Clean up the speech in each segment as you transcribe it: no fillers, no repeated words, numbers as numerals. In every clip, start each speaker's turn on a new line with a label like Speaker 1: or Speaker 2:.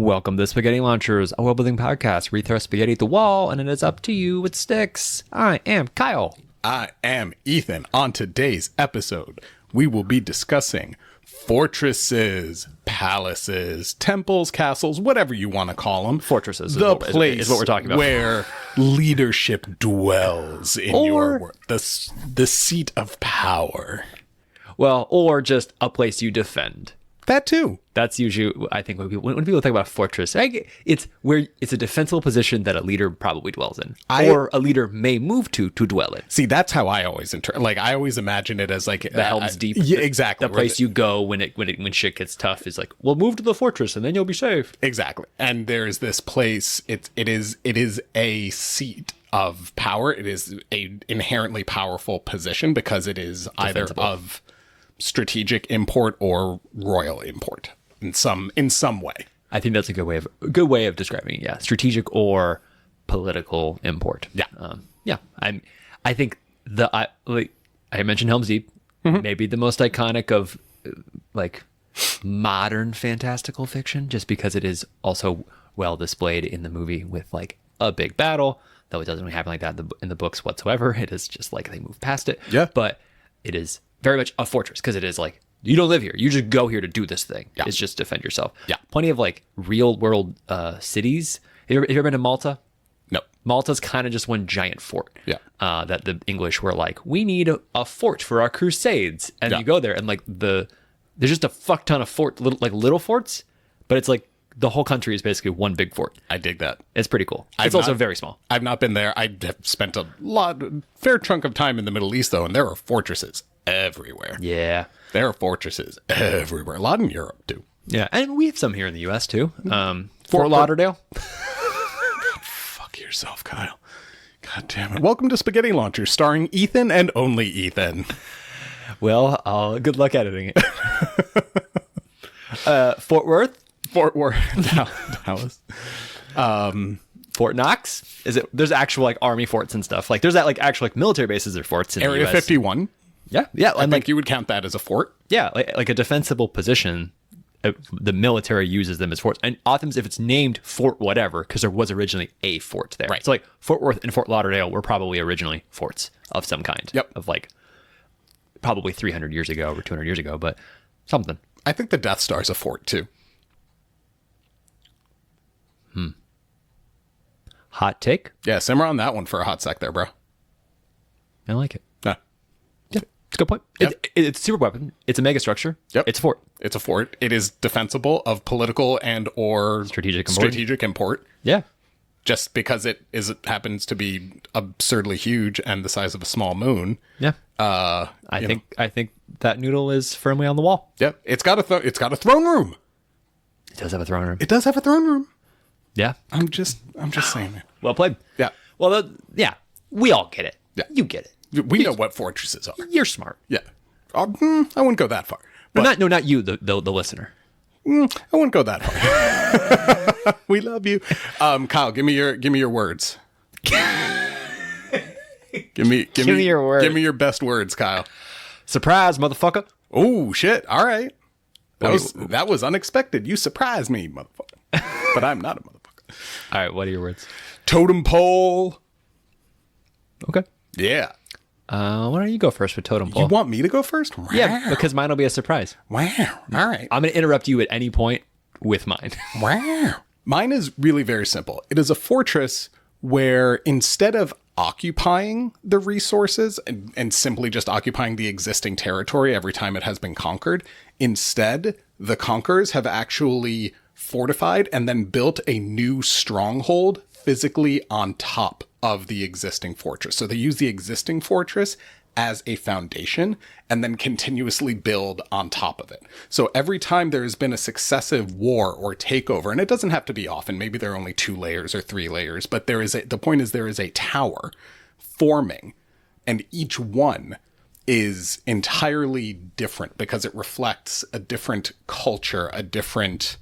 Speaker 1: Welcome to Spaghetti Launchers, a world-building podcast. We throw spaghetti at the wall, and it is up to you with sticks. I am Kyle.
Speaker 2: I am Ethan. On today's episode, we will be discussing fortresses, palaces, temples, castles, whatever you want to call them.
Speaker 1: Fortresses
Speaker 2: the place
Speaker 1: is what we're talking about.
Speaker 2: Where leadership dwells in your world. The seat of power.
Speaker 1: Well, or just a place you defend.
Speaker 2: That too.
Speaker 1: That's usually, I think, when people think about a fortress, it's where it's a defensible position that a leader probably dwells in, or a leader may move to dwell in.
Speaker 2: See, that's how I always I always imagine it as like
Speaker 1: the Helm's Deep.
Speaker 2: Yeah, exactly.
Speaker 1: The place you go when shit gets tough is like, well, move to the fortress and then you'll be safe.
Speaker 2: Exactly. And there's this place. It is a seat of power. It is a inherently powerful position because it is either of strategic import or royal import in some way.
Speaker 1: I think that's a good way of describing it. Yeah, strategic or political import.
Speaker 2: Yeah,
Speaker 1: I think I mentioned Helm's Deep, maybe the most iconic of like modern fantastical fiction, just because it is also well displayed in the movie with like a big battle. Though it doesn't really happen like that in the books whatsoever. It is just like they move past it.
Speaker 2: Yeah,
Speaker 1: but it is very much a fortress because it is like, you don't live here. You just go here to do this thing. Yeah. It's just defend yourself.
Speaker 2: Yeah.
Speaker 1: Plenty of like real world cities. Have you ever been to Malta?
Speaker 2: No.
Speaker 1: Malta's kind of just one giant fort.
Speaker 2: Yeah.
Speaker 1: That the English were like, we need a fort for our crusades. And you go there and like there's just a fuck ton of little forts, but it's like the whole country is basically one big fort.
Speaker 2: I dig that.
Speaker 1: It's pretty cool. It's also very small.
Speaker 2: I've not been there. I have spent a fair chunk of time in the Middle East though, and there are fortresses everywhere.
Speaker 1: Yeah.
Speaker 2: There are fortresses everywhere. A lot in Europe, too.
Speaker 1: Yeah, and we have some here in the U.S., too. Fort Lauderdale.
Speaker 2: Fuck yourself, Kyle. God damn it. Welcome to Spaghetti Launchers, starring Ethan and only Ethan.
Speaker 1: Well, good luck editing it. Fort Worth.
Speaker 2: Dallas.
Speaker 1: Fort Knox. There's actual like army forts and stuff. Like there's that like actual like military bases or forts in
Speaker 2: Area
Speaker 1: the US.
Speaker 2: 51.
Speaker 1: Yeah.
Speaker 2: I think you would count that as a fort.
Speaker 1: Yeah, like a defensible position. The military uses them as forts, and often if it's named Fort whatever, because there was originally a fort there.
Speaker 2: Right.
Speaker 1: So like Fort Worth and Fort Lauderdale were probably originally forts of some kind.
Speaker 2: Yep.
Speaker 1: Of like probably 300 years ago or 200 years ago, but something.
Speaker 2: I think the Death Star's a fort too.
Speaker 1: Hot take?
Speaker 2: Yeah, simmer on that one for a hot sec there, bro.
Speaker 1: I like it.
Speaker 2: Yeah.
Speaker 1: It's a good point.
Speaker 2: Yep.
Speaker 1: It's a super weapon. It's a mega structure.
Speaker 2: Yep.
Speaker 1: It's a fort.
Speaker 2: It's a fort. It is defensible of political and or strategic import.
Speaker 1: Yeah.
Speaker 2: Just because it happens to be absurdly huge and the size of a small moon.
Speaker 1: Yeah. I think that noodle is firmly on the wall.
Speaker 2: Yep. It's got a throne room.
Speaker 1: It does have a throne room.
Speaker 2: It does have a throne room.
Speaker 1: Yeah.
Speaker 2: I'm just saying it.
Speaker 1: Well played.
Speaker 2: Yeah.
Speaker 1: Well, we all get it.
Speaker 2: Yeah.
Speaker 1: You get it.
Speaker 2: We know what fortresses are.
Speaker 1: You're smart.
Speaker 2: Yeah. I wouldn't go that far. But
Speaker 1: not you, the listener.
Speaker 2: I wouldn't go that far. We love you. Kyle, give me your words. Give me your words. Give me your best words, Kyle.
Speaker 1: Surprise, motherfucker.
Speaker 2: Oh shit. All right. That was unexpected. You surprised me, motherfucker. But I'm not a motherfucker.
Speaker 1: All right, what are your words?
Speaker 2: Totem pole.
Speaker 1: Okay.
Speaker 2: Yeah.
Speaker 1: Why don't you go first with totem pole?
Speaker 2: You want me to go first? Wow.
Speaker 1: Yeah, because mine will be a surprise.
Speaker 2: Wow. All right.
Speaker 1: I'm going to interrupt you at any point with mine.
Speaker 2: Wow. Mine is really very simple. It is a fortress where instead of occupying the resources and simply just occupying the existing territory every time it has been conquered, instead, the conquerors have actually fortified and then built a new stronghold physically on top of the existing fortress. So they use the existing fortress as a foundation and then continuously build on top of it. So every time there has been a successive war or takeover, and it doesn't have to be often, maybe there are only 2 layers or 3 layers, but the point is there is a tower forming, and each one is entirely different because it reflects a different culture, a different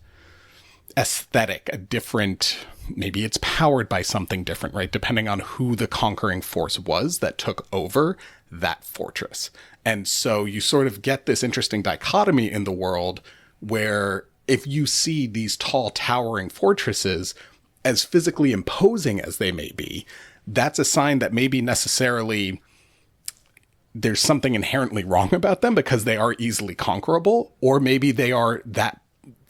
Speaker 2: aesthetic, a different, maybe it's powered by something different, right? Depending on who the conquering force was that took over that fortress. And so you sort of get this interesting dichotomy in the world where if you see these tall, towering fortresses, as physically imposing as they may be, that's a sign that maybe necessarily there's something inherently wrong about them because they are easily conquerable, or maybe they are that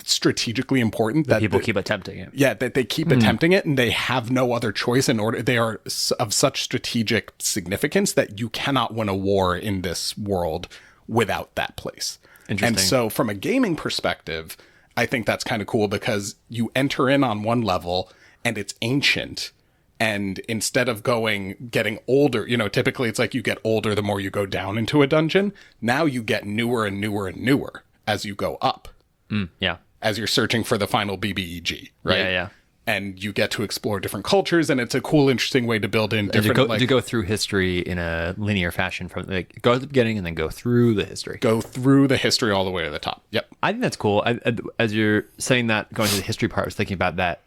Speaker 2: strategically important that
Speaker 1: People keep attempting it.
Speaker 2: Yeah, that they keep attempting it and they have no other choice in order. They are of such strategic significance that you cannot win a war in this world without that place.
Speaker 1: Interesting.
Speaker 2: And so from a gaming perspective, I think that's kind of cool because you enter in on one level and it's ancient. And instead of getting older, typically it's like you get older the more you go down into a dungeon. Now you get newer and newer and newer as you go up.
Speaker 1: Yeah.
Speaker 2: As you're searching for the final BBEG, right?
Speaker 1: Yeah.
Speaker 2: And you get to explore different cultures, and it's a cool, interesting way to build in different...
Speaker 1: to go through history in a linear fashion, from go at the beginning and then go through the history.
Speaker 2: Go through the history all the way to the top. Yep.
Speaker 1: I think that's cool. As you're saying that, going to the history part, I was thinking about that.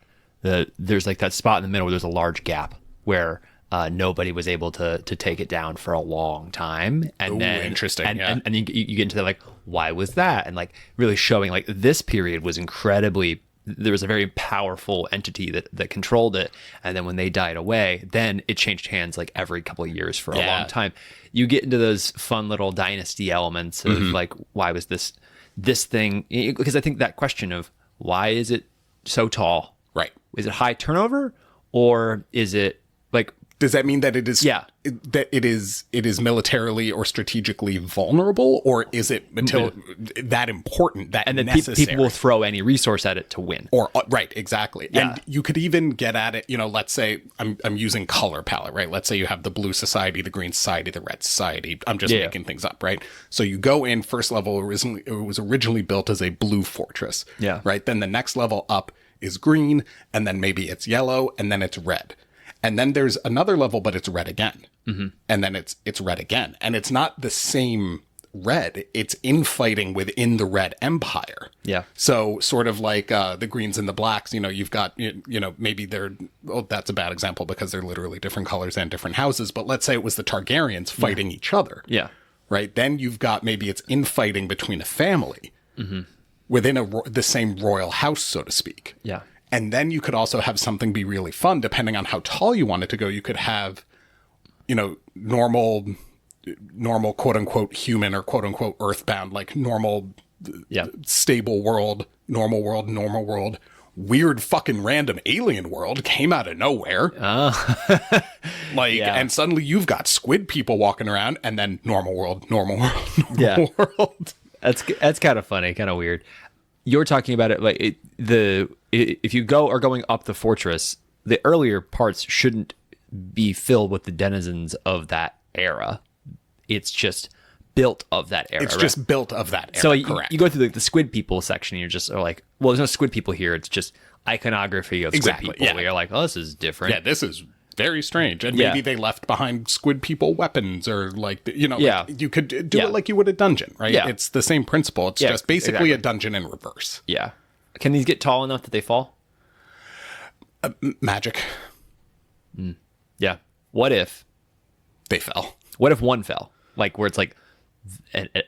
Speaker 1: There's like that spot in the middle where there's a large gap where nobody was able to take it down for a long time, and then
Speaker 2: interesting.
Speaker 1: And you get into the why was that, and really showing this period was incredibly. There was a very powerful entity that controlled it, and then when they died away, then it changed hands every couple of years for a long time. You get into those fun little dynasty elements of why was this thing? Because I think that question of why is it so tall?
Speaker 2: Right.
Speaker 1: Is it high turnover, or is it
Speaker 2: does that mean that it is that it is militarily or strategically vulnerable, or is it that important that
Speaker 1: and then
Speaker 2: necessary?
Speaker 1: People will throw any resource at it to win?
Speaker 2: Or right, exactly. Yeah. And you could even get at it, let's say I'm using color palette, right? Let's say you have the blue society, the green society, the red society. I'm just making things up, right? So you go in first level, it was originally built as a blue fortress.
Speaker 1: Yeah.
Speaker 2: Right. Then the next level up is green, and then maybe it's yellow, and then it's red. And then there's another level, but it's red again. Mm-hmm. And then it's red again. And it's not the same red. It's infighting within the Red Empire.
Speaker 1: Yeah.
Speaker 2: So sort of like the greens and the blacks, you've got, maybe that's a bad example because they're literally different colors and different houses. But let's say it was the Targaryens fighting each other.
Speaker 1: Yeah.
Speaker 2: Right. Then you've got maybe it's infighting between a family within the same royal house, so to speak.
Speaker 1: Yeah.
Speaker 2: And then you could also have something be really fun, depending on how tall you want it to go. You could have, normal quote unquote human or quote unquote earthbound, normal, stable world, normal world, weird fucking random alien world came out of nowhere. And suddenly you've got squid people walking around, and then normal world. World.
Speaker 1: That's kind of funny, kind of weird. You're talking about it if you are going up the fortress, the earlier parts shouldn't be filled with the denizens of that era. It's just built of that era.
Speaker 2: It's just built of that era.
Speaker 1: So
Speaker 2: correct.
Speaker 1: You go through the squid people section, and you're just well, there's no squid people here. It's just iconography of squid people.
Speaker 2: Yeah.
Speaker 1: Where you're this is different.
Speaker 2: Yeah, this is very strange. And maybe they left behind squid people weapons, or you could do it like you would a dungeon, right?
Speaker 1: Yeah.
Speaker 2: It's the same principle. It's just basically a dungeon in reverse.
Speaker 1: Yeah. Can these get tall enough that they fall?
Speaker 2: Magic.
Speaker 1: Yeah. What if
Speaker 2: they fell?
Speaker 1: What if one fell? Where it's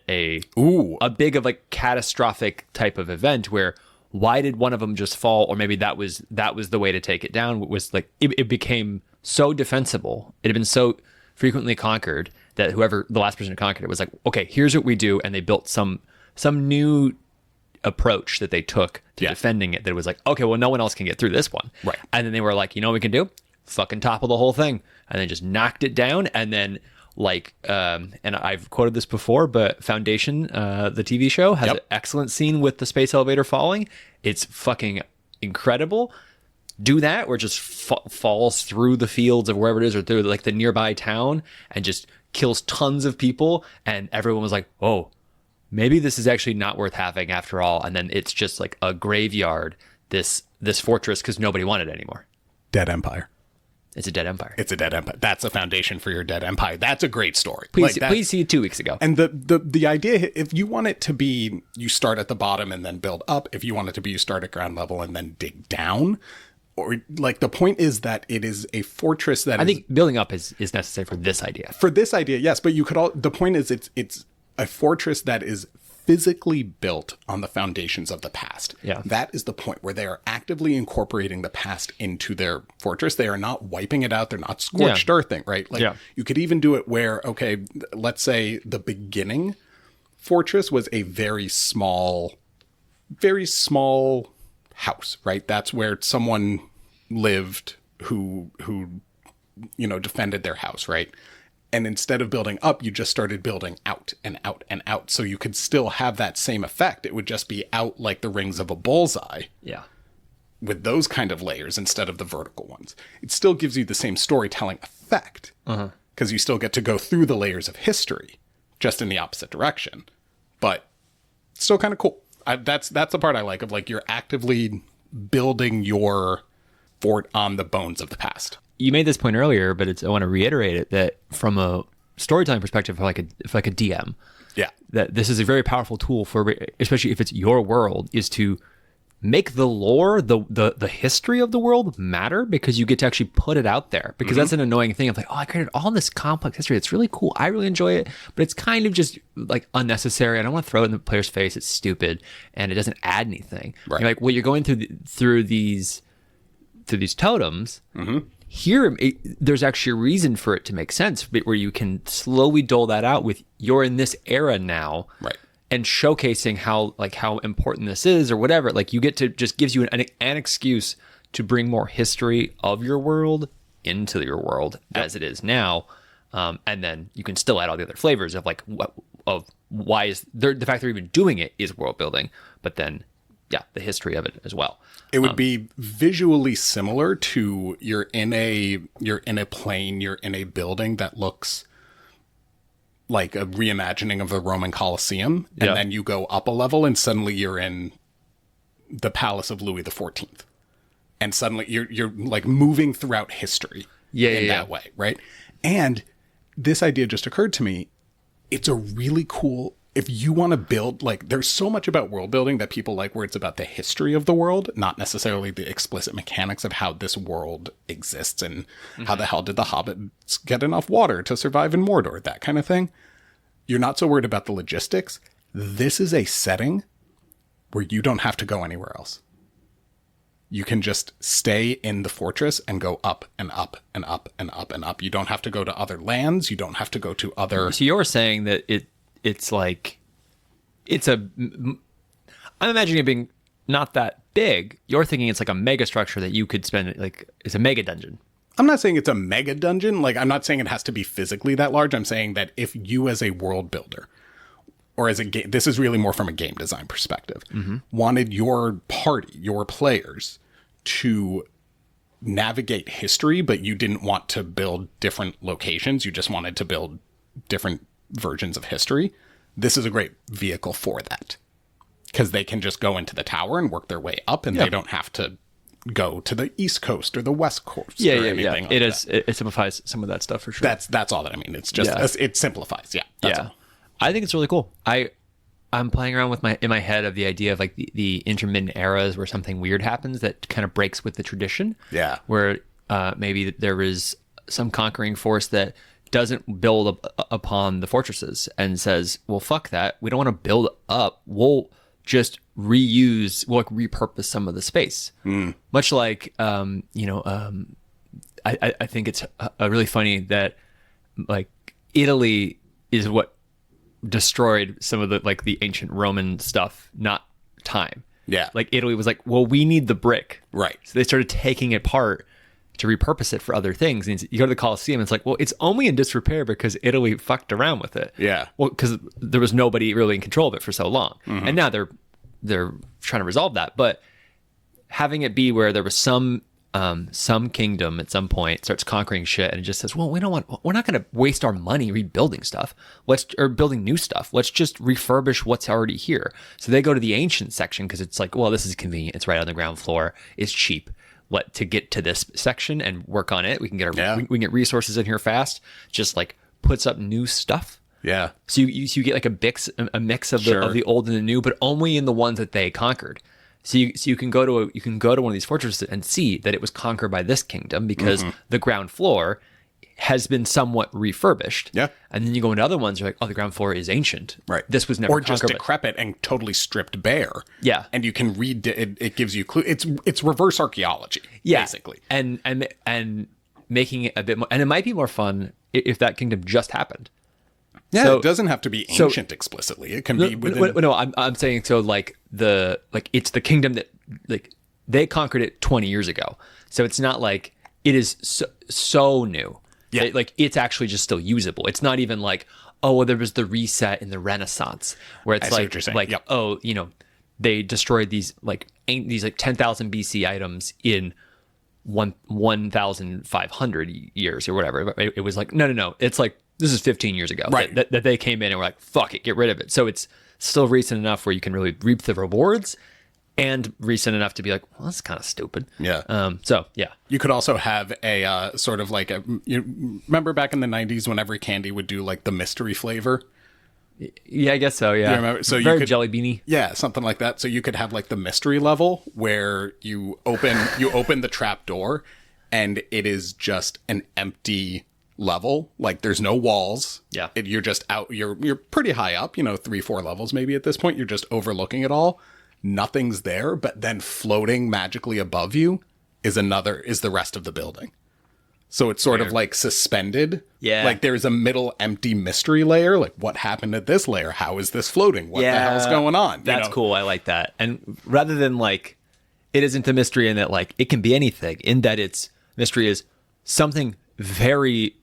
Speaker 1: a big of catastrophic type of event where why did one of them just fall? Or maybe that was the way to take it down. Was it became so defensible. It had been so frequently conquered that whoever the last person who conquered it was okay, here's what we do. And they built some new approach that they took to defending it. That was okay, well, no one else can get through this one.
Speaker 2: Right.
Speaker 1: And then they were you know what we can do? Fucking topple the whole thing. And then just knocked it down. And then and I've quoted this before, but Foundation, the TV show, has an excellent scene with the space elevator falling. It's fucking incredible. Do that where it just falls through the fields of wherever it is, or through the nearby town, and just kills tons of people. And everyone was oh, maybe this is actually not worth having after all. And then it's just a graveyard, this fortress, because nobody wanted it anymore.
Speaker 2: Dead empire.
Speaker 1: It's a dead empire.
Speaker 2: It's a dead empire. That's a foundation for your dead empire. That's a great story.
Speaker 1: Please see 2 weeks ago.
Speaker 2: And the idea, if you want it to be, you start at the bottom and then build up. If you want it to be, you start at ground level and then dig down. Or the point is that it is a fortress that
Speaker 1: I think building up is necessary for this idea.
Speaker 2: For this idea, yes. But you could the point is it's a fortress that is physically built on the foundations of the past.
Speaker 1: Yeah.
Speaker 2: That is the point where they are actively incorporating the past into their fortress. They are not wiping it out. They're not scorched earthing, right? Like you could even do it where, okay, let's say the beginning fortress was a very small house, right? That's where someone lived who defended their house, right? And instead of building up, you just started building out and out and out. So you could still have that same effect. It would just be out like the rings of a bullseye.
Speaker 1: Yeah.
Speaker 2: With those kind of layers instead of the vertical ones. It still gives you the same storytelling effect. Because you still get to go through the layers of history, just in the opposite direction. But still kind of cool. That's the part I like of like you're actively building your fort on the bones of the past.
Speaker 1: You made this point earlier, but I want to reiterate it, that from a storytelling perspective, for like a DM, that this is a very powerful tool for, especially if it's your world, is to make the lore, the history of the world matter, because you get to actually put it out there. Because that's an annoying thing of like, oh, I created all this complex history. It's really cool. I really enjoy it, but it's kind of just like unnecessary. I don't want to throw it in the player's face. It's stupid and it doesn't add anything.
Speaker 2: Right.
Speaker 1: You're like, well, you're going through these totems. Here, there's actually a reason for it to make sense, where you can slowly dole that out with you're in this era now,
Speaker 2: right?
Speaker 1: And showcasing how important this is or whatever. Like you get to just gives you an excuse to bring more history of your world into your world as it is now, and then you can still add all the other flavors of like why is the fact they're even doing it is world building, but then the history of it as well.
Speaker 2: It would be visually similar to you're in a plane, you're in a building that looks like a reimagining of the Roman Colosseum, and then you go up a level and suddenly you're in the palace of Louis XIV. And suddenly you're like moving throughout history in that way, right? And this idea just occurred to me. It's a really cool, if you want to build, like, there's so much about world building that people like where it's about the history of the world, not necessarily the explicit mechanics of how this world exists and how the hell did the hobbits get enough water to survive in Mordor, that kind of thing. You're not so worried about the logistics. This is a setting where you don't have to go anywhere else. You can just stay in the fortress and go up and up and up and up and up. You don't have to go to other lands. You don't have to go to other...
Speaker 1: So you're saying that it's like, I'm imagining it being not that big. You're thinking it's like a mega structure that you could spend, like, it's a mega dungeon.
Speaker 2: I'm not saying it's a mega dungeon. Like, I'm not saying it has to be physically that large. I'm saying that if you as a world builder, or as a game, this is really more from a game design perspective, wanted your party, your players, to navigate history, but you didn't want to build different locations. You just wanted to build different versions of history. This is a great vehicle for that, because they can just go into the tower and work their way up, and they don't have to go to the East Coast or the West Coast or anything like that.
Speaker 1: It simplifies some of that stuff for sure.
Speaker 2: That's all that I mean. It's just it simplifies. That's all.
Speaker 1: I think it's really cool. I'm playing around with in my head of the idea of like the intermittent eras where something weird happens that kind of breaks with the tradition.
Speaker 2: Yeah.
Speaker 1: Where maybe there is some conquering force that doesn't build upon the fortresses and says, well, fuck that. We don't want to build up. We'll just repurpose some of the space. Much like, I think it's really funny that like Italy is what destroyed some of the ancient Roman stuff, not time.
Speaker 2: Yeah.
Speaker 1: Like Italy was like, well, we need the brick.
Speaker 2: Right.
Speaker 1: So they started taking it apart to repurpose it for other things. And you go to the Colosseum, and it's like, well, it's only in disrepair because Italy fucked around with it.
Speaker 2: Yeah.
Speaker 1: Well, because there was nobody really in control of it for so long. And now they're trying to resolve that. But having it be where there was some kingdom at some point starts conquering shit and it just says, well, we're not going to waste our money rebuilding stuff. Or building new stuff. Let's just refurbish what's already here. So they go to the ancient section because it's like, well, this is convenient. It's right on the ground floor. It's cheap. To get to this section and work on it. We can we can get resources in here fast. Just like puts up new stuff.
Speaker 2: Yeah.
Speaker 1: So you get like a mix of the old and the new, but only in the ones that they conquered. So you can go to one of these fortresses and see that it was conquered by this kingdom because the ground floor has been somewhat refurbished.
Speaker 2: Yeah.
Speaker 1: And then you go into other ones, you're like, oh, the ground floor is ancient.
Speaker 2: Right.
Speaker 1: This was never
Speaker 2: or just
Speaker 1: conquered.
Speaker 2: decrepit and totally stripped bare.
Speaker 1: Yeah.
Speaker 2: And you can read it. It gives you clue. It's reverse archaeology, basically.
Speaker 1: And making it a bit more, and it might be more fun if that kingdom just happened.
Speaker 2: Yeah,
Speaker 1: So-
Speaker 2: it doesn't have to be ancient explicitly. It can be within.
Speaker 1: No, I'm saying so like it's the kingdom that like they conquered it 20 years ago. So it's not like it is so new.
Speaker 2: Yeah.
Speaker 1: Like it's actually just still usable. It's not even like, oh, well, there was the reset in the Renaissance where it's
Speaker 2: I see what
Speaker 1: like
Speaker 2: you're saying.
Speaker 1: like
Speaker 2: Yep.
Speaker 1: oh, they destroyed these 10,000 BC items in 1,500 years or whatever. It was like no. It's like this is 15 years ago
Speaker 2: Right.
Speaker 1: that they came in and were like, fuck it, get rid of it. So it's still recent enough where you can really reap the rewards, and recent enough to be like, well, that's kind of stupid.
Speaker 2: Yeah.
Speaker 1: So yeah.
Speaker 2: You could also have a sort of like you remember back in the 90s when every candy would do like the mystery flavor?
Speaker 1: Yeah, I guess so. Yeah.
Speaker 2: You remember? So you
Speaker 1: very
Speaker 2: could-
Speaker 1: jelly beanie.
Speaker 2: Yeah, something like that. So you could have like the mystery level where you open the trap door and it is just an empty level. Like there's no walls.
Speaker 1: Yeah.
Speaker 2: You're just out. You're pretty high up, 3-4 levels maybe at this point. You're just overlooking it all. Nothing's there, but then floating magically above you is the rest of the building. So it's sort of like suspended.
Speaker 1: Yeah.
Speaker 2: Like there's a middle empty mystery layer. Like what happened at this layer? How is this floating? What the hell's going on?
Speaker 1: That's cool. I like that. And rather than like, it isn't a mystery in that like it can be anything. In that its mystery is something very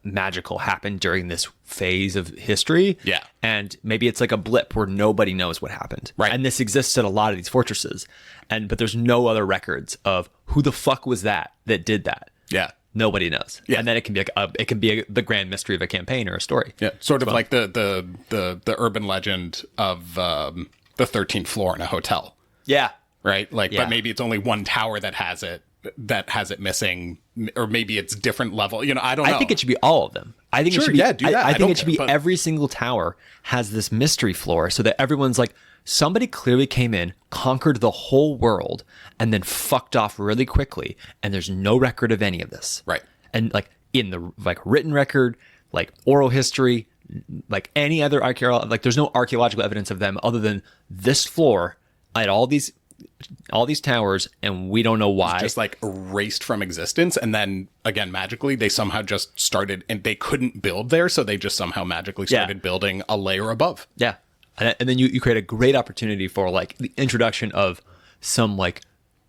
Speaker 1: magical happened during this phase of history.
Speaker 2: Yeah.
Speaker 1: And maybe it's like a blip where nobody knows what happened.
Speaker 2: Right.
Speaker 1: And this exists at a lot of these fortresses. But there's no other records of who the fuck was that did that.
Speaker 2: Yeah.
Speaker 1: Nobody knows.
Speaker 2: Yeah.
Speaker 1: And then it can be like the grand mystery of a campaign or a story.
Speaker 2: Yeah. Sort of like the urban legend of the 13th floor in a hotel.
Speaker 1: Yeah.
Speaker 2: Right. Like,
Speaker 1: Yeah.
Speaker 2: but maybe it's only one tower that has it missing, or maybe it's different level. I don't know.
Speaker 1: I think it should be all of them. I think
Speaker 2: Sure,
Speaker 1: it should be.
Speaker 2: yeah, do that.
Speaker 1: I
Speaker 2: I
Speaker 1: think
Speaker 2: don't
Speaker 1: it should be
Speaker 2: care, but-
Speaker 1: every single tower has this mystery floor, so that everyone's like, somebody clearly came in, conquered the whole world, and then fucked off really quickly, and there's no record of any of this.
Speaker 2: Right.
Speaker 1: And like in the like written record, like oral history, like any other there's no archaeological evidence of them other than this floor at all these towers, and we don't know why.
Speaker 2: Just like erased from existence, and then again magically they somehow just started, and they couldn't build there, so they just somehow magically started building a layer above.
Speaker 1: Yeah. And then you create a great opportunity for like the introduction of some like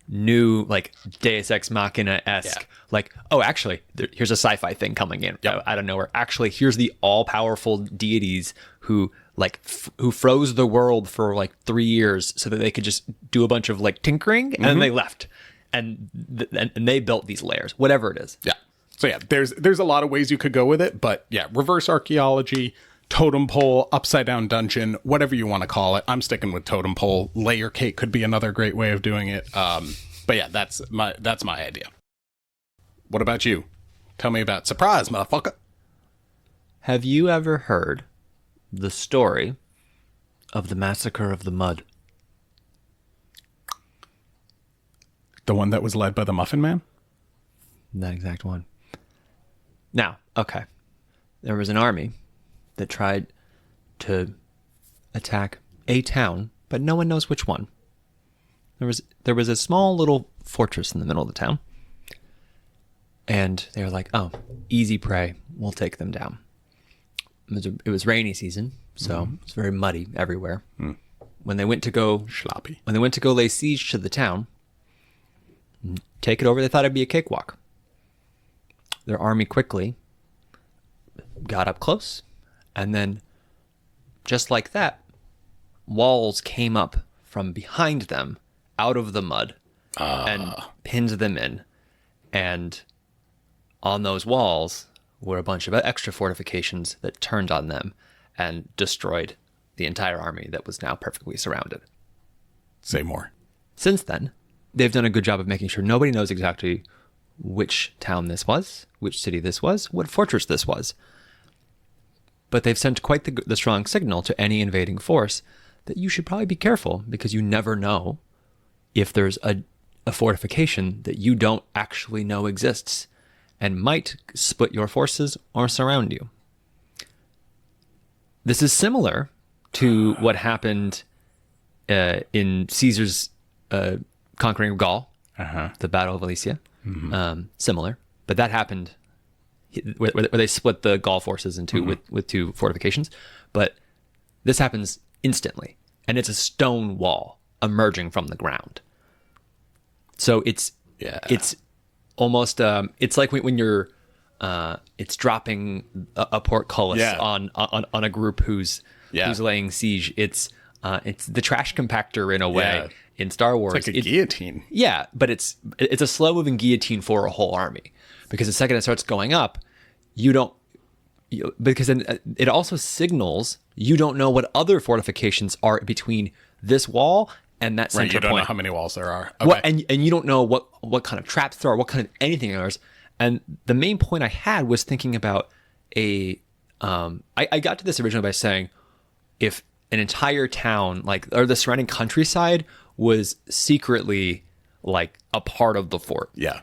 Speaker 1: new like Deus Ex Machina-esque, like, oh, actually, here's a sci-fi thing coming in out of nowhere. Actually, here's the all-powerful deities who like who froze the world for like 3 years so that they could just do a bunch of like tinkering, and then they left. And they built these layers, whatever it is.
Speaker 2: Yeah. So yeah, there's a lot of ways you could go with it, but yeah, reverse archaeology, totem pole, upside down dungeon, whatever you want to call it. I'm sticking with totem pole. Layer cake could be another great way of doing it. But yeah, that's my idea. What about you? Tell me about surprise, motherfucker.
Speaker 1: Have you ever heard the story of the Massacre of the Mud?
Speaker 2: The one that was led by the Muffin Man?
Speaker 1: That exact one. Now, okay. There was an army that tried to attack a town, but no one knows which one. There was a small little fortress in the middle of the town. And they were like, oh, easy prey. We'll take them down. It was rainy season, so it's very muddy everywhere. When they went to go
Speaker 2: Sloppy.
Speaker 1: When they went to go lay siege to the town, take it over, they thought it'd be a cakewalk. Their army quickly got up close, and then just like that, walls came up from behind them out of the mud and pinned them in. And on those walls were a bunch of extra fortifications that turned on them and destroyed the entire army that was now perfectly surrounded.
Speaker 2: Say more.
Speaker 1: Since then, they've done a good job of making sure nobody knows exactly which town this was, which city this was, what fortress this was. But they've sent quite the strong signal to any invading force that you should probably be careful, because you never know if there's a fortification that you don't actually know exists. and might split your forces or surround you. This is similar to what happened in Caesar's conquering of Gaul, the Battle of Alesia. Similar, but that happened where they split the Gaul forces in two with two fortifications. But this happens instantly, and it's a stone wall emerging from the ground. So it's almost it's like when you're it's dropping a portcullis on a group who's laying siege. It's the trash compactor in a way in Star Wars.
Speaker 2: It's like a guillotine.
Speaker 1: Yeah, but it's a slow moving guillotine for a whole army, because the second it starts going up, because then it also signals you don't know what other fortifications are between this wall and that center point.
Speaker 2: You don't know how many walls there are. Okay.
Speaker 1: Well, and you don't know what kind of traps there are, what kind of anything there is. And the main point I had was thinking about I got to this originally by saying, if an entire town, or the surrounding countryside, was secretly like a part of the fort. Yeah.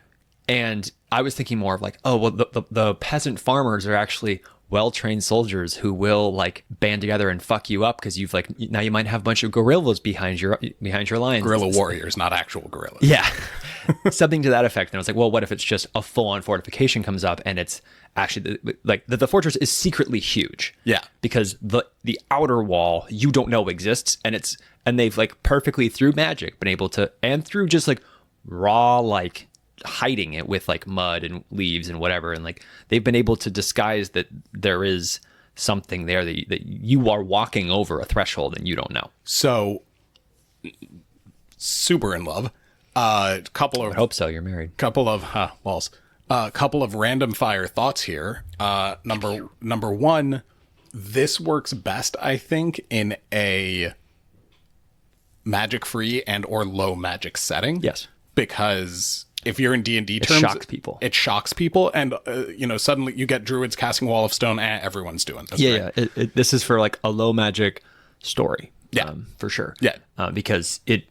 Speaker 1: And I was thinking more of the peasant farmers are actually well-trained soldiers who will band together and fuck you up, because you've now you might have a bunch of guerrillas behind your lines.
Speaker 2: Guerrilla warriors, not actual guerrillas.
Speaker 1: Yeah. Something to that effect. And I was like, well, what if it's just a full-on fortification comes up and it's actually the fortress is secretly huge. Yeah. Because the outer wall you don't know exists, and they've perfectly through magic been able to, and through just raw hiding it with mud and leaves and whatever, and they've been able to disguise that there is something there that you are walking over a threshold and you don't know.
Speaker 2: So super in love. I
Speaker 1: hope so. You're married.
Speaker 2: Couple of walls. Couple of random fire thoughts here. Number one, this works best, I think, in a magic free and or low magic setting. Yes, because if you're in D&D terms, it shocks people, and suddenly you get druids casting Wall of Stone, and everyone's doing this.
Speaker 1: Yeah, right? This is for a low magic story. Yeah, for sure. Yeah, because it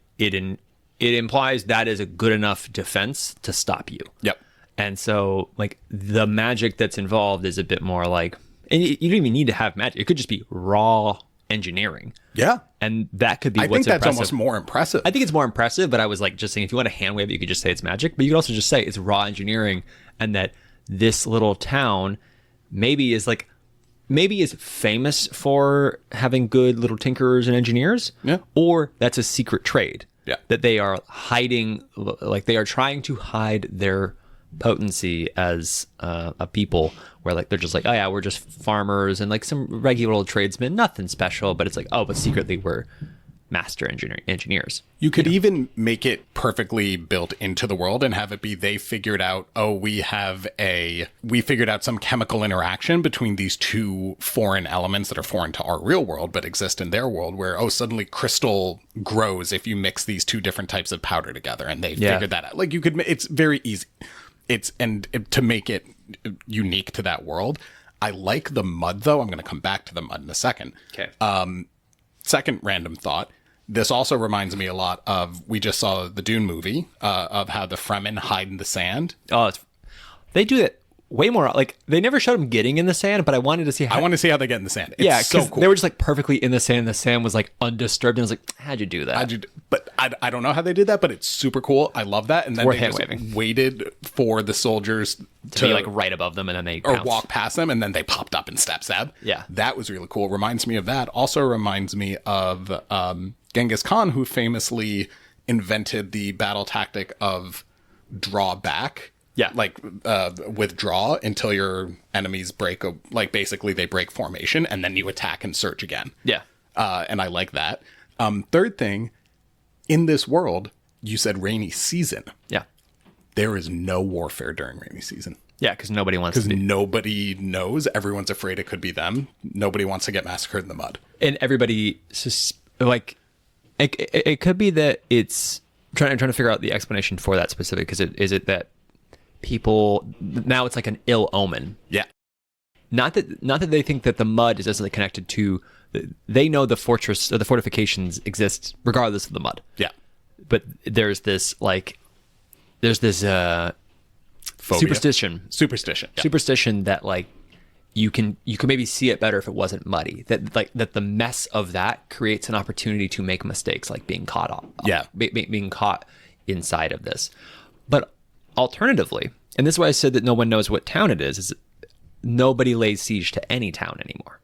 Speaker 1: implies that is a good enough defense to stop you. Yep. And so the magic that's involved is a bit more and you don't even need to have magic. It could just be raw engineering. Yeah. And that could be what's impressive. I think that's
Speaker 2: almost more impressive.
Speaker 1: I think it's more impressive, but I was just saying, if you want to hand wave it, you could just say it's magic, but you could also just say it's raw engineering, and that this little town maybe is famous for having good little tinkerers and engineers. Yeah. Or that's a secret trade. Yeah. That they are hiding, they are trying to hide their potency as a people, where they're just oh yeah, we're just farmers and some regular old tradesmen, nothing special, but it's but secretly we're master engineers.
Speaker 2: You could even make it perfectly built into the world and have it be they figured out, we figured out some chemical interaction between these two foreign elements that are foreign to our real world but exist in their world, where suddenly crystal grows if you mix these two different types of powder together, and they figured that out. It's very easy. And to make it unique to that world. I like the mud, though. I'm going to come back to the mud in a second. Okay. Second random thought. This also reminds me a lot of, we just saw the Dune movie, of how the Fremen hide in the sand.
Speaker 1: Oh, they do that way more. They never showed them getting in the sand, but I wanted to see how.
Speaker 2: I want to see how they get in the sand. It's so cool.
Speaker 1: They were just perfectly in the sand, and the sand was undisturbed. And I was how'd you do that?
Speaker 2: But I don't know how they did that, but it's super cool. I love that. And then they just waited for the soldiers
Speaker 1: to be right above them, and then they bounced.
Speaker 2: Or walk past them, and then they popped up and stab. Yeah, that was really cool. Reminds me of that. Also reminds me of Genghis Khan, who famously invented the battle tactic of draw back. Yeah. Withdraw until your enemies break, basically they break formation, and then you attack and surge again. Yeah. And I like that. Third thing, in this world, you said rainy season. Yeah. There is no warfare during rainy season.
Speaker 1: Yeah, because nobody wants to.
Speaker 2: Because nobody knows. Everyone's afraid it could be them. Nobody wants to get massacred in the mud.
Speaker 1: And everybody, it could be that it's, I'm trying to figure out the explanation for that specific, because is it that people now it's an ill omen? Yeah. Not that they think that the mud is necessarily connected to. They know the fortress or the fortifications exist regardless of the mud. Yeah. But there's this
Speaker 2: Phobia.
Speaker 1: Superstition.
Speaker 2: Yeah.
Speaker 1: Superstition that like you can maybe see it better if it wasn't muddy. That the mess of that creates an opportunity to make mistakes, like being caught being caught inside of this. But alternatively, and this is why I said that no one knows what town it is nobody lays siege to any town anymore.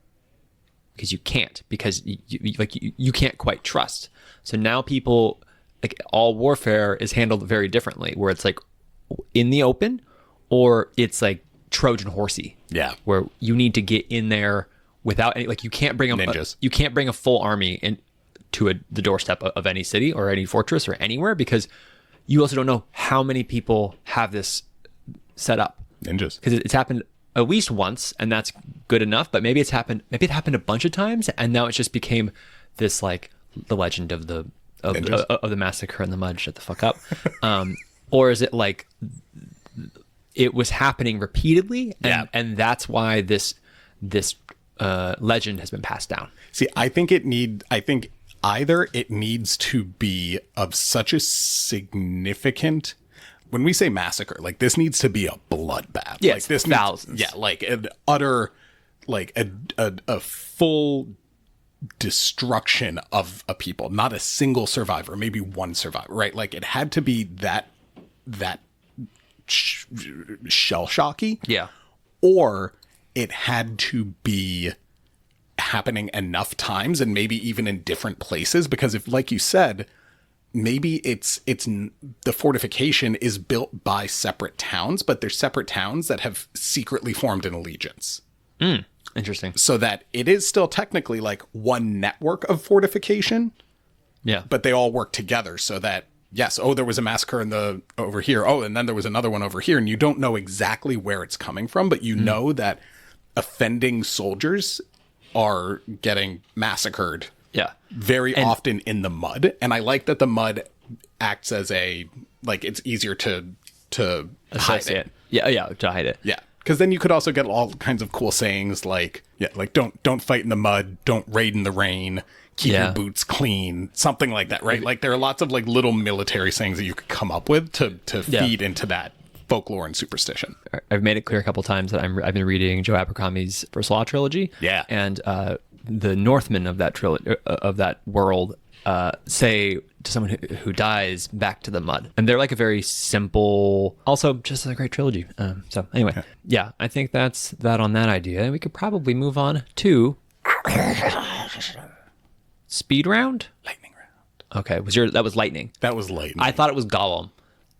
Speaker 1: Because you can't, because you can't quite trust. So now people, like, all warfare is handled very differently, where it's like in the open, or it's like Trojan horsey.
Speaker 2: Yeah,
Speaker 1: where you need to get in there without any, like, you can't bring
Speaker 2: ninjas.
Speaker 1: You can't bring a full army in to the doorstep of any city or any fortress or anywhere, because you also don't know how many people have this set up.
Speaker 2: Ninjas,
Speaker 1: because it's happened at least once, and that's good enough. But maybe it happened a bunch of times, and now it just became this, like, the legend of the massacre in the mud. Shut the fuck up. Or is it like it was happening repeatedly, and that's why this legend has been passed down?
Speaker 2: See, I think either it needs to be of such a significant. When we say massacre, like, this needs to be a bloodbath.
Speaker 1: Yeah,
Speaker 2: like, this
Speaker 1: thousands.
Speaker 2: Like an utter, like a full destruction of a people, not a single survivor, maybe one survivor, right? Like, it had to be that shell shocky.
Speaker 1: Yeah.
Speaker 2: Or it had to be happening enough times, and maybe even in different places, because if, like you said, maybe it's the fortification is built by separate towns, but they're separate towns that have secretly formed an allegiance.
Speaker 1: Interesting.
Speaker 2: So that it is still technically like one network of fortification.
Speaker 1: Yeah.
Speaker 2: But they all work together so that, yes, there was a massacre over here. Oh, and then there was another one over here. And you don't know exactly where it's coming from, but you know that offending soldiers are getting massacred.
Speaker 1: Yeah.
Speaker 2: Very often in the mud. And I like that the mud acts as it's easier to hide it.
Speaker 1: Yeah, to hide it.
Speaker 2: Yeah. Because then you could also get all kinds of cool sayings like don't fight in the mud, don't raid in the rain, keep your boots clean, something like that, right? Like, there are lots of, like, little military sayings that you could come up with to feed into that folklore and superstition.
Speaker 1: I've made it clear a couple times that I've been reading Joe Abercrombie's First Law trilogy.
Speaker 2: Yeah.
Speaker 1: And the Northmen of that of that world say to someone who dies, back to the mud. And they're like a very simple, also just a great trilogy. So anyway, yeah, I think that's that on that idea. And we could probably move on to speed round?
Speaker 2: Lightning round.
Speaker 1: Okay, that was lightning.
Speaker 2: That was lightning.
Speaker 1: I thought it was Gollum.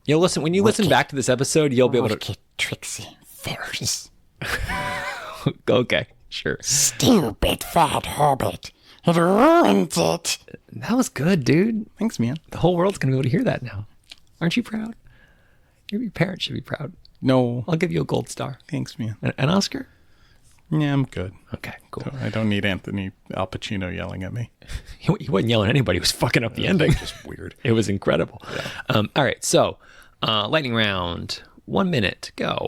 Speaker 1: When you listen back to this episode, you'll be able to...
Speaker 2: Trixie first.
Speaker 1: Okay, sure.
Speaker 3: Stupid fat hobbit. It ruined it.
Speaker 1: That was good, dude.
Speaker 2: Thanks, man.
Speaker 1: The whole world's going to be able to hear that now. Aren't you proud? Your parents should be proud.
Speaker 2: No.
Speaker 1: I'll give you a gold star.
Speaker 2: Thanks, man.
Speaker 1: An Oscar?
Speaker 2: Yeah, I'm good.
Speaker 1: Okay, cool.
Speaker 2: So I don't need Anthony Al Pacino yelling at me.
Speaker 1: He wasn't yelling at anybody. He was fucking up the ending.
Speaker 2: Just weird.
Speaker 1: It was incredible. Yeah. All right, so lightning round. 1 minute. Go.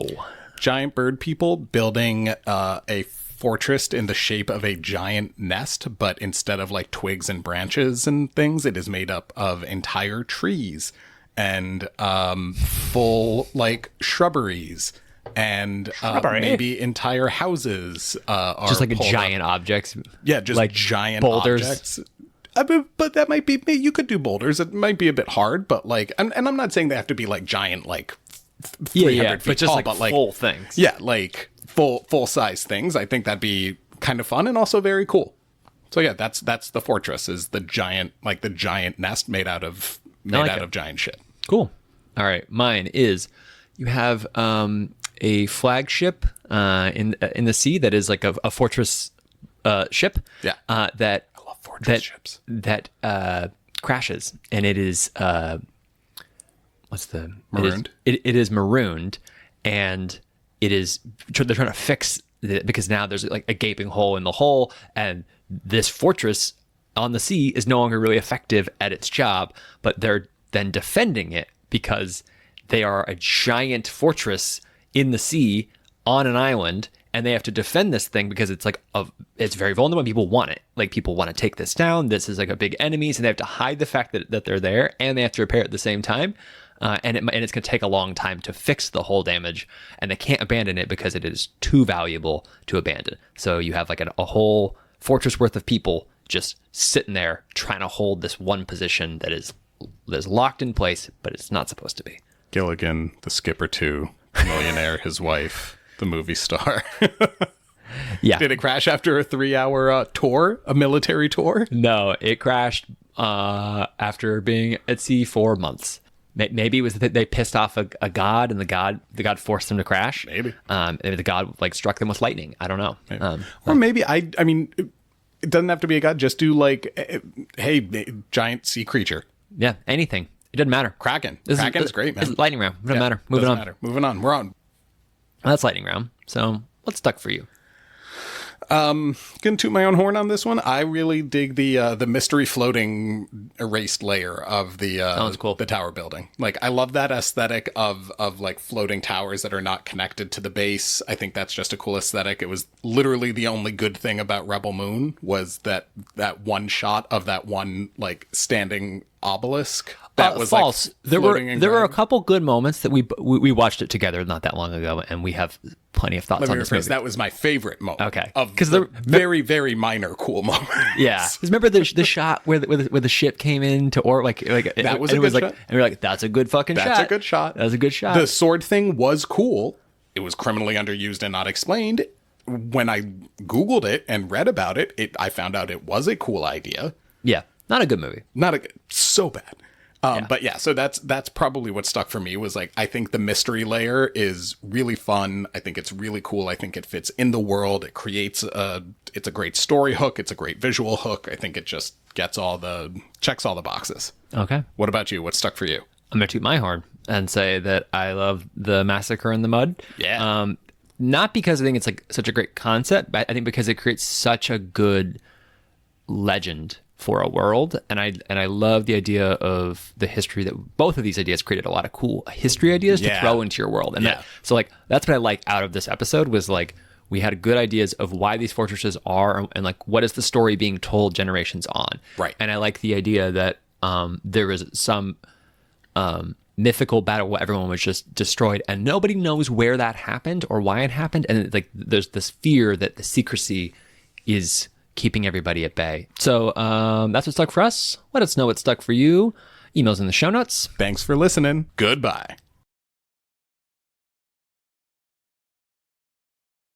Speaker 2: Giant bird people building a fortress in the shape of a giant nest, but instead of, like, twigs and branches and things, it is made up of entire trees and full, like, shrubberies. And maybe entire houses are
Speaker 1: just like a
Speaker 2: pulled
Speaker 1: giant
Speaker 2: up.
Speaker 1: objects.
Speaker 2: Yeah, just
Speaker 1: like
Speaker 2: giant
Speaker 1: boulders.
Speaker 2: objects. I mean, but that might be, you could do boulders. It might be a bit hard, but, like, and I'm not saying they have to be, like, giant, like 300 feet
Speaker 1: but just
Speaker 2: tall,
Speaker 1: like
Speaker 2: but, like,
Speaker 1: full things.
Speaker 2: Yeah, like full size things. I think that'd be kind of fun and also very cool. So yeah, that's the fortress, is the giant nest made out of giant shit.
Speaker 1: Cool. All right, mine is, you have a flagship in the sea that is like a fortress ship.
Speaker 2: Yeah.
Speaker 1: That
Speaker 2: I love fortress ships.
Speaker 1: That crashes, and it is
Speaker 2: Marooned?
Speaker 1: It is marooned, and they're trying to fix it because now there's like a gaping hole in the hull, and this fortress on the sea is no longer really effective at its job, but they're then defending it because they are a giant fortress in the sea on an island, and they have to defend this thing because it's it's very vulnerable and people want it. Like, people want to take this down. This is like a big enemy, so they have to hide the fact that they're there, and they have to repair it at the same time. and it's going to take a long time to fix the hull damage, and they can't abandon it because it is too valuable to abandon. So you have like a whole fortress worth of people just sitting there trying to hold this one position that is locked in place, but it's not supposed to be.
Speaker 2: Gilligan, the skipper too, millionaire, his wife, the movie star.
Speaker 1: Yeah.
Speaker 2: Did it crash after a 3-hour tour, a military tour?
Speaker 1: No, it crashed after being at sea for months. Maybe it was that they pissed off a god, and the god forced them to crash.
Speaker 2: Maybe.
Speaker 1: Maybe the god like struck them with lightning. I don't know.
Speaker 2: Maybe. Or maybe I mean, it doesn't have to be a god. Just do like, hey, giant sea creature.
Speaker 1: Yeah, anything. It doesn't matter.
Speaker 2: Kraken. Kraken's great, man.
Speaker 1: It's lightning round. It doesn't matter. Moving on.
Speaker 2: Moving on. We're on.
Speaker 1: Well, that's lightning round. So what's stuck for you?
Speaker 2: Gonna toot my own horn on this one. I really dig the mystery floating erased layer of the
Speaker 1: cool.
Speaker 2: the tower building. Like, I love that aesthetic of like floating towers that are not connected to the base. I think that's just a cool aesthetic. It was literally the only good thing about Rebel Moon was that one shot of that one like standing obelisk. That was
Speaker 1: false.
Speaker 2: Like,
Speaker 1: there were a couple good moments that we watched it together not that long ago, and we have plenty of thoughts on this movie.
Speaker 2: That was my favorite moment.
Speaker 1: Okay,
Speaker 2: because the very very minor cool moments.
Speaker 1: Yeah, remember the shot where the ship came in to
Speaker 2: that was a good shot.
Speaker 1: And we were like, that's a good fucking shot.
Speaker 2: That's a good shot.
Speaker 1: That's a good shot.
Speaker 2: The sword thing was cool. It was criminally underused and not explained. When I Googled it and read about it, I found out it was a cool idea.
Speaker 1: Yeah, not a good movie.
Speaker 2: So bad. But yeah, so that's probably what stuck for me was like, I think the mystery layer is really fun. I think it's really cool. I think it fits in the world. It creates it's a great story hook. It's a great visual hook. I think it just checks all the boxes.
Speaker 1: Okay.
Speaker 2: What about you? What stuck for you?
Speaker 1: I'm going to toot my horn and say that I love the Massacre in the Mud.
Speaker 2: Yeah.
Speaker 1: Not because I think it's like such a great concept, but I think because it creates such a good legend for a world, and I love the idea of the history that both of these ideas created a lot of cool history ideas to throw into your world, and so like that's what I like out of this episode was like we had good ideas of why these fortresses are and like what is the story being told generations on,
Speaker 2: right? And
Speaker 1: I like the idea that there is some mythical battle where everyone was just destroyed and nobody knows where that happened or why it happened, and like there's this fear that the secrecy is keeping everybody at bay. So that's what stuck for us. Let us know what stuck for you. Emails in the show notes.
Speaker 2: Thanks for listening. Goodbye.